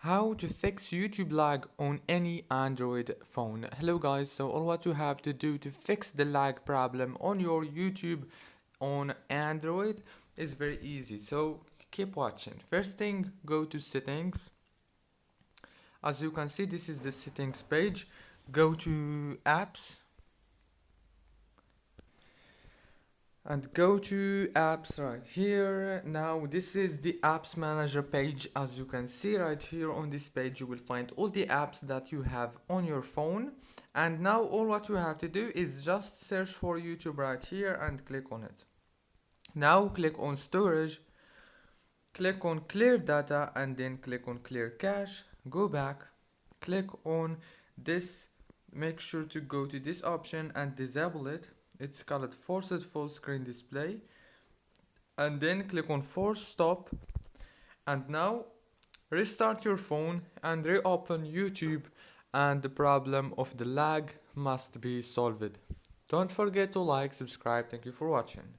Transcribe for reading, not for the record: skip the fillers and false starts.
How to fix YouTube lag on any Android phone. Hello guys, so all what you have to do to fix the lag problem on your YouTube on Android is very easy. So keep watching. First thing, go to settings. As you can see, this is the settings page. Go to apps and go to apps right here. Now this is the apps manager page. As you can see right here on this page, you will find all the apps that you have on your phone. And now all what you have to do is just search for YouTube right here and click on it. Now click on storage, click on clear data, and then click on clear cache. Go back, click on this, make sure to go to this option and disable it. It's called forced full screen display, and then click on force stop. And now restart your phone and reopen YouTube, and the problem of the lag must be solved. Don't forget to like, subscribe. Thank you for watching.